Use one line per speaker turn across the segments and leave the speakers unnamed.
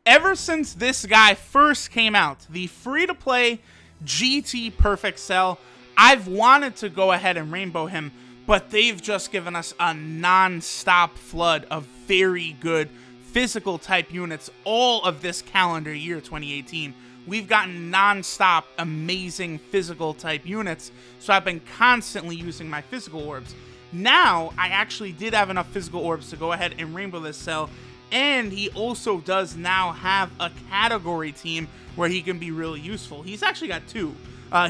Ever since this guy first came out, the free-to-play GT Perfect Cell, I've wanted to go ahead and rainbow him, but they've just given us a non-stop flood of very good physical type units all of this calendar year 2018. We've gotten non-stop amazing physical type units, so I've been constantly using my physical orbs. Now, I actually did have enough physical orbs to go ahead and rainbow this cell, and he also does now have a category team where he can be really useful. He's actually got two.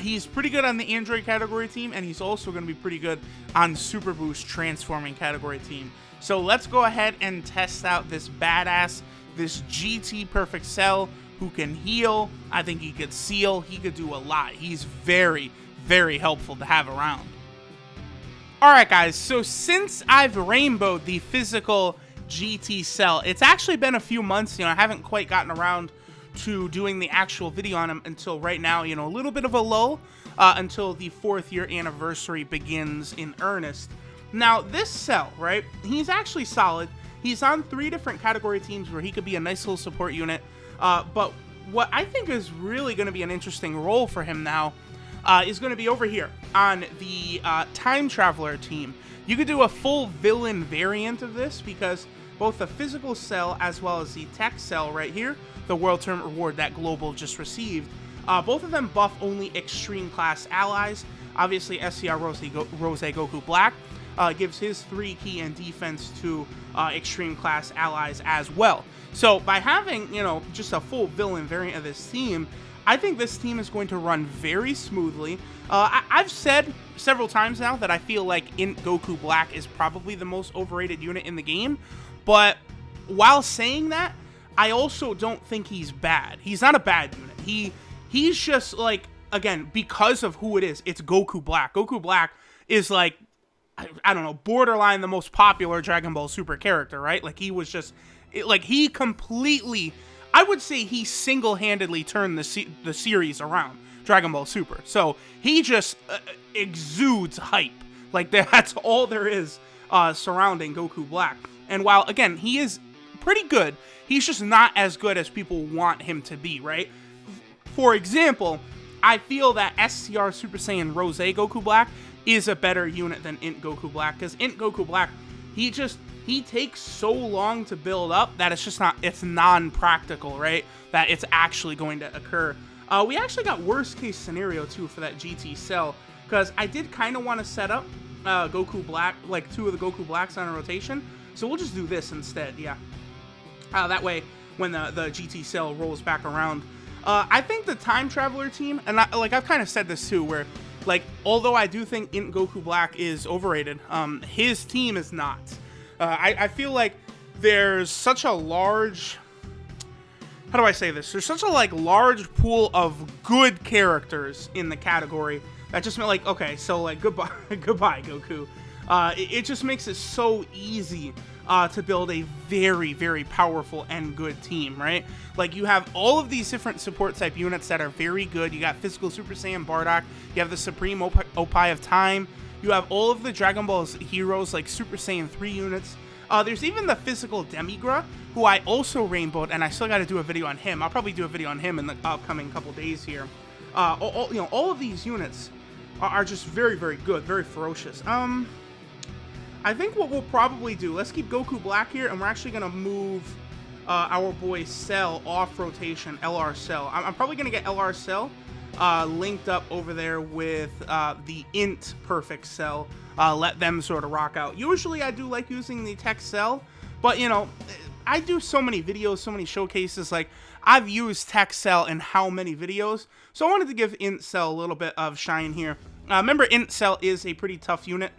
He's pretty good on the Android category team, and he's also going to be pretty good on Super Boost transforming category team. So let's go ahead and test out this badass, this GT Perfect Cell, who can heal. I think he could seal. He could do a lot. He's very, very helpful to have around. Alright guys, so since I've rainbowed the physical GT Cell, it's actually been a few months. I haven't quite gotten around to doing the actual video on him until right now. A little bit of a lull until the 4th year anniversary begins in earnest. Now, this cell, right, he's actually solid. He's on 3 different category teams where he could be a nice little support unit. But what I think is really going to be an interesting role for him now is going to be over here on the Time Traveler team. You could do a full villain variant of this because both the physical cell as well as the tech cell right here, the World Tournament Reward that Global just received, both of them buff only extreme class allies. Obviously, SCR Rose Goku Black gives his 3 key and defense to extreme class allies as well. So by having, just a full villain variant of this team, I think this team is going to run very smoothly. I've said several times now that I feel like Int Goku Black is probably the most overrated unit in the game, but while saying that, I also don't think he's bad. He's not a bad unit. He's just like, again, because of who it is, it's Goku Black. Goku Black is like, I don't know, borderline the most popular Dragon Ball Super character, right? Like, he was just, he completely, I would say he single-handedly turned the series around, Dragon Ball Super. So, he just exudes hype. Like, that's all there is surrounding Goku Black. And while, again, he is pretty good, he's just not as good as people want him to be, right? For example, I feel that SCR Super Saiyan Rose Goku Black is a better unit than Int Goku Black, because Int Goku Black, he takes so long to build up that it's non-practical, right? That it's actually going to occur. We actually got worst case scenario too for that GT cell, because I did kind of want to set up Goku Black, like 2 of the Goku Blacks on a rotation, so we'll just do this instead, yeah. That way, when the GT cell rolls back around, I think the Time Traveler team, and I've kind of said this too, where although I do think Int Goku Black is overrated, his team is not. I feel like there's such a large, how do I say this? There's such a large pool of good characters in the category that just meant okay, so goodbye, goodbye Goku. It just makes it so easy to build a very, very powerful and good team, right? You have all of these different support type units that are very good. You got Physical Super Saiyan Bardock. You have the Supreme Opie of Time. You have all of the Dragon Ball's heroes like Super Saiyan 3 units. There's even the Physical Demigra, who I also rainbowed, and I still got to do a video on him. I'll probably do a video on him in the upcoming couple days here. All of these units are just very, very good, very ferocious. I think what we'll probably do, let's keep Goku Black here, and we're actually going to move our boy Cell off rotation, LR Cell. I'm probably going to get LR Cell linked up over there with the Int Perfect Cell. Let them sort of rock out. Usually I do like using the Tech Cell, but I do so many videos, so many showcases. I've used Tech Cell in how many videos, so I wanted to give Int Cell a little bit of shine here. Remember, Int Cell is a pretty tough unit.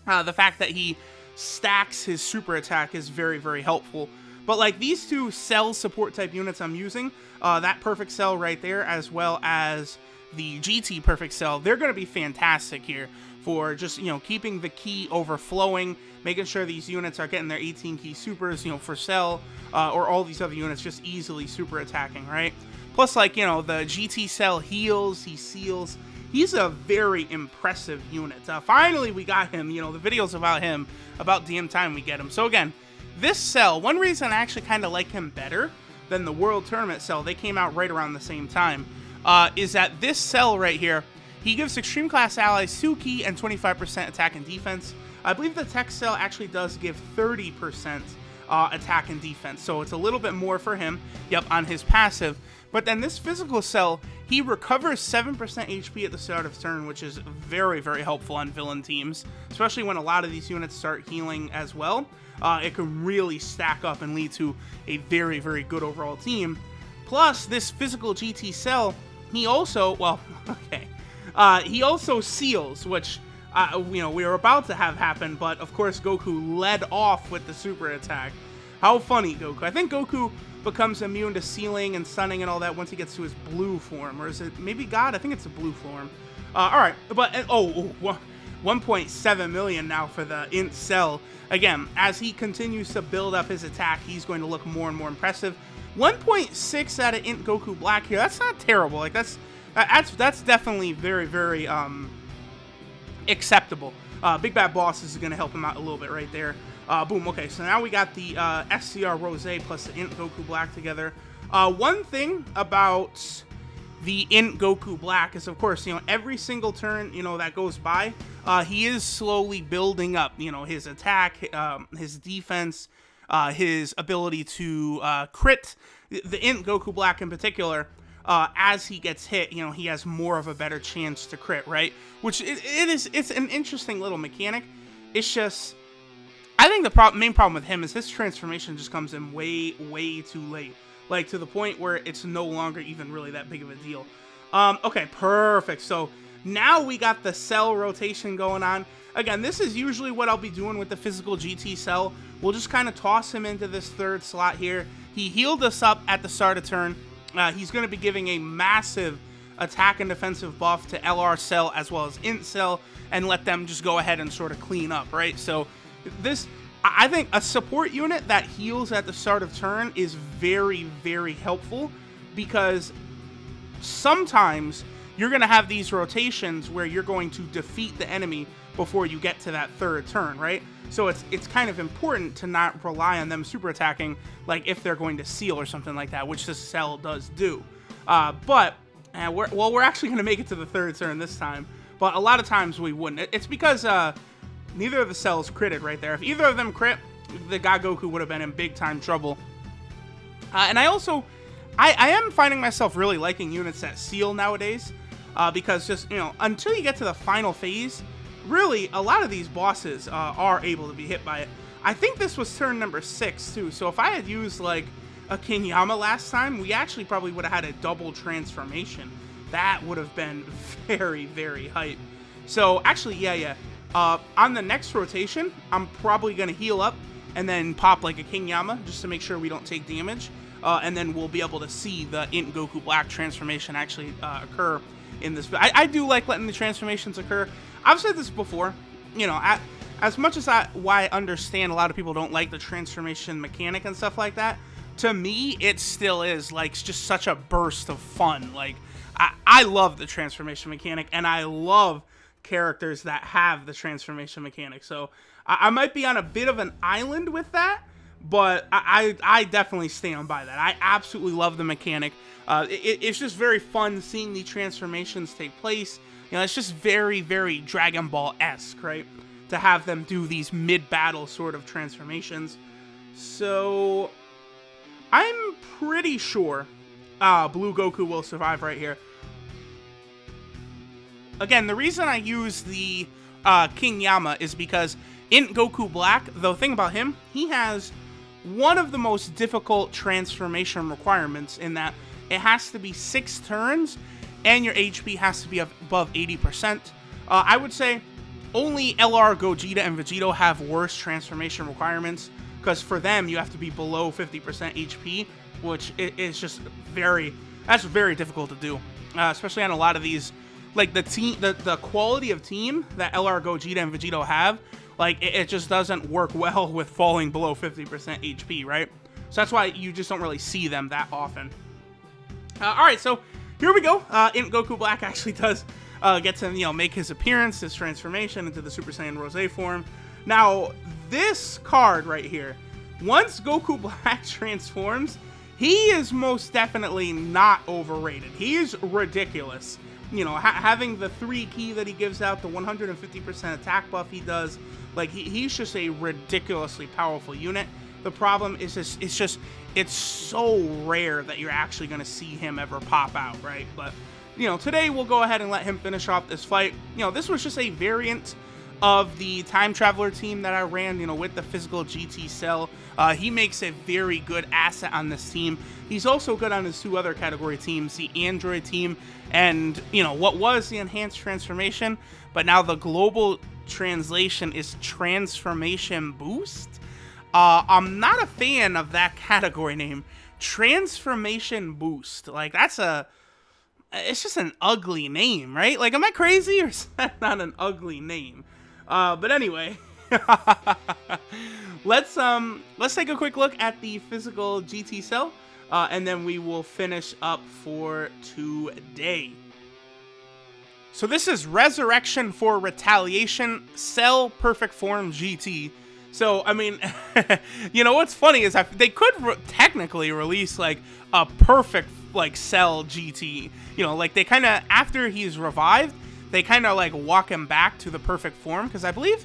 The fact that he stacks his super attack is very, very helpful. But these 2 cell support type units I'm using, that Perfect Cell right there, as well as the GT Perfect Cell, they're going to be fantastic here for just, keeping the ki overflowing, making sure these units are getting their 18 key supers, for Cell, or all these other units just easily super attacking, right? Plus, the GT Cell heals, he seals. He's a very impressive unit. Finally, we got him. The video's about him. About damn time we get him. So again, this cell, one reason I actually kind of like him better than the World Tournament cell. They came out right around the same time. Is that this cell right here, he gives Extreme Class allies 2 ki and 25% attack and defense. I believe the Tech cell actually does give 30% attack and defense, so it's a little bit more for him, on his passive. But then this physical cell, he recovers 7% HP at the start of turn, which is very, very helpful on villain teams, especially when a lot of these units start healing as well. It can really stack up and lead to a very, very good overall team. Plus, this physical GT cell, he also, he also seals, which, we were about to have happen, but of course Goku led off with the super attack. How funny, Goku. I think Goku becomes immune to sealing and stunning and all that once he gets to his blue form, or is it maybe God? I think it's a blue form. Alright, but, 1.7 million now for the Int cell. Again, as he continues to build up his attack, he's going to look more and more impressive. 1.6 out of Int Goku Black here, that's not terrible. Like, that's definitely very, very, acceptable. Big Bad Boss is going to help him out a little bit right there. Boom, okay, so now we got the SCR Rose plus the Int Goku Black together. One thing about the Int Goku Black is, of course, every single turn, that goes by, he is slowly building up, his attack, his defense, his ability to crit. The Int Goku Black in particular, as he gets hit, he has more of a better chance to crit, right? Which it's an interesting little mechanic. It's just, I think the main problem with him is his transformation just comes in way, way too late. Like, to the point where it's no longer even really that big of a deal. Okay, perfect. So, now we got the cell rotation going on. Again, this is usually what I'll be doing with the physical GT cell. We'll just kind of toss him into this third slot here. He healed us up at the start of turn. He's going to be giving a massive attack and defensive buff to LR cell as well as Int cell, and let them just go ahead and sort of clean up, right? So, I think a support unit that heals at the start of turn is very, very helpful, because sometimes you're going to have these rotations where you're going to defeat the enemy before you get to that third turn, right? So it's kind of important to not rely on them super attacking, like if they're going to seal or something like that, which this cell does do. But we're actually going to make it to the third turn this time, but a lot of times we wouldn't. It's because neither of the cells critted right there. If either of them crit, the God Goku would have been in big time trouble. And I am finding myself really liking units that seal nowadays, because just, until you get to the final phase, really, a lot of these bosses are able to be hit by it. I think this was turn number 6, too, so if I had used, like, a King Yama last time, we actually probably would have had a double transformation. That would have been very, very hype. So, actually, yeah. On the next rotation, I'm probably going to heal up and then pop like a King Yama just to make sure we don't take damage. And then we'll be able to see the Int Goku Black transformation actually occur in this. I do like letting the transformations occur. I've said this before, as much as I understand a lot of people don't like the transformation mechanic and stuff like that, to me, it still is like just such a burst of fun. Like, I love the transformation mechanic, and I love characters that have the transformation mechanic. So I might be on a bit of an island with that, but I definitely stand by that. I absolutely love the mechanic. It's just very fun seeing the transformations take place. It's just very, very Dragon Ball-esque, right? To have them do these mid-battle sort of transformations. So I'm pretty sure Blue Goku will survive right here. Again, the reason I use the King Yama is because Int Goku Black, the thing about him, he has one of the most difficult transformation requirements in that it has to be 6 turns and your HP has to be above 80%. I would say only LR, Gogeta, and Vegito have worse transformation requirements, because for them you have to be below 50% HP, which is just very difficult to do, especially on a lot of these. Like the quality of team that LR, Gogeta, and Vegito have, like it just doesn't work well with falling below 50% HP, right? So that's why you just don't really see them that often. Alright, so here we go. Int Goku Black actually does get to, make his appearance, his transformation into the Super Saiyan Rose form. Now, this card right here, once Goku Black transforms, he is most definitely not overrated. He is ridiculous. You know, having the 3 key that he gives out, the 150% attack buff he does, like, he's just a ridiculously powerful unit. The problem is it's so rare that you're actually going to see him ever pop out, right? But, you know, today we'll go ahead and let him finish off this fight. You know, this was just a variant of the Time Traveler team that I ran, you know, with the physical GT Cell. He makes a very good asset on this team. He's also good on his 2 other category teams, the Android team and, you know, what was the Enhanced Transformation, but now the global translation is Transformation Boost. I'm not a fan of that category name, Transformation Boost. Like, it's just an ugly name, right? Like, am I crazy, or is that not an ugly name? But anyway, let's take a quick look at the physical GT Cell, and then we will finish up for today. So this is Resurrection for Retaliation Cell Perfect Form GT. So, I mean, you know, what's funny is they could technically release, like, a perfect, like, Cell GT. You know, like, they kind of, after he's revived, they kind of, like, walk him back to the perfect form. Because I believe,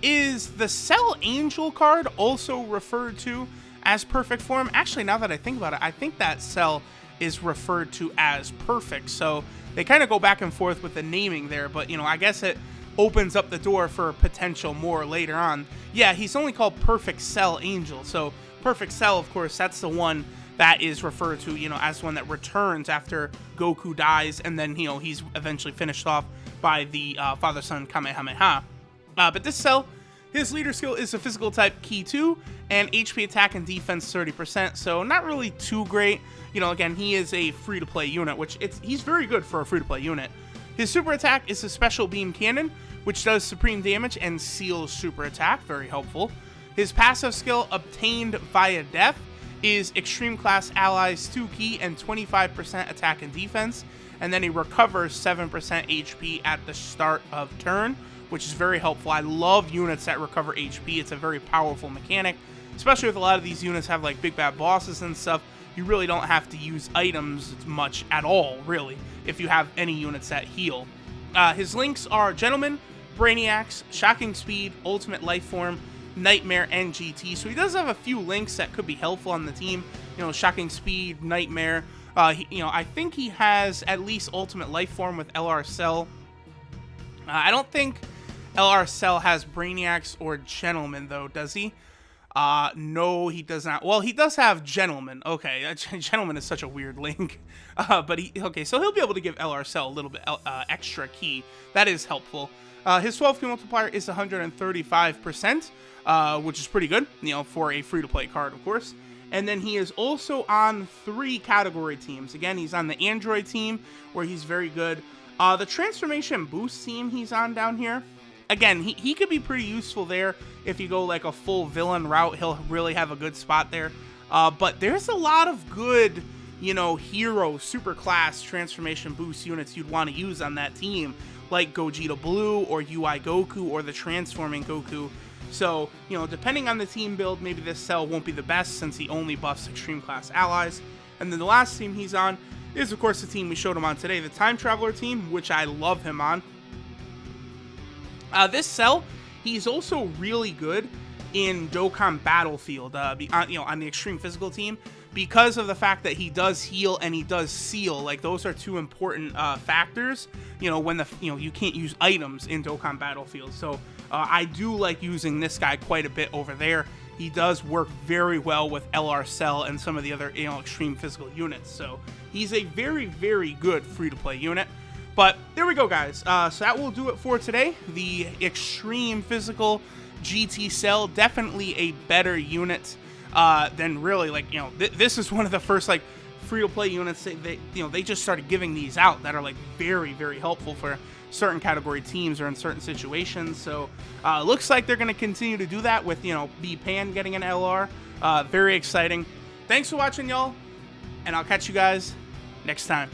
is the Cell Angel card also referred to as perfect form? Actually, now that I think about it, I think that Cell is referred to as perfect. So, they kind of go back and forth with the naming there. But, you know, I guess it opens up the door for potential more later on. Yeah, he's only called Perfect Cell Angel. So Perfect Cell, of course, that's the one that is referred to, you know, as one that returns after Goku dies, and then, you know, he's eventually finished off by the Father-Son Kamehameha. But this Cell, his leader skill is a physical type Key 2, and HP attack and defense 30%, so not really too great. You know, again, he is a free-to-play unit, which he's very good for a free-to-play unit. His super attack is a special beam cannon, which does supreme damage and seals super attack, very helpful. His passive skill, obtained via death, is extreme class allies 2 key and 25% attack and defense, and then he recovers 7% HP at the start of turn, which is very helpful. I love units that recover HP. It's a very powerful mechanic, especially with a lot of these units have like big bad bosses and stuff. You really don't have to use items much at all, really, if you have any units that heal. His links are Gentleman, Brainiacs, Shocking Speed, Ultimate Life Form, Nightmare, and GT. So he does have a few links that could be helpful on the team. You know, Shocking Speed, Nightmare. You know, I think he has at least Ultimate Life Form with LR Cell. I don't think LR Cell has Brainiacs or Gentleman, though, does he? No, he does not. Well, he does have Gentleman. Okay, Gentleman is such a weird link. But okay, so he'll be able to give LR Cell a little bit extra key. That is helpful. His 12 key multiplier is 135%, which is pretty good, you know, for a free-to-play card, of course. And then he is also on 3 category teams. Again, he's on the Android team, where he's very good. The Transformation Boost team he's on down here. Again, he could be pretty useful there. If you go like a full villain route, he'll really have a good spot there. But there's a lot of good, you know, hero superclass Transformation Boost units you'd want to use on that team, like Gogeta Blue or UI Goku or the Transforming Goku. So, you know, depending on the team build, maybe this Cell won't be the best since he only buffs extreme class allies. And then the last team he's on is, of course, the team we showed him on today, the Time Traveler team, which I love him on. This Cell, he's also really good in Dokkan Battlefield, you know, on the Extreme Physical team, because of the fact that he does heal and he does seal. Like, those are 2 important factors, you know, when you can't use items in Dokkan Battlefield. So I do like using this guy quite a bit over there. He does work very well with LR Cell and some of the other, you know, Extreme Physical units. So he's a very, very good free-to-play unit. But there we go, guys. So that will do it for today. The Extreme Physical GT Cell, definitely a better unit than really, like, you know, this is one of the first, like, free-to-play units they just started giving these out that are, like, very, very helpful for certain category teams or in certain situations. So looks like they're going to continue to do that with, you know, B-Pan getting an LR. Very exciting. Thanks for watching, y'all, and I'll catch you guys next time.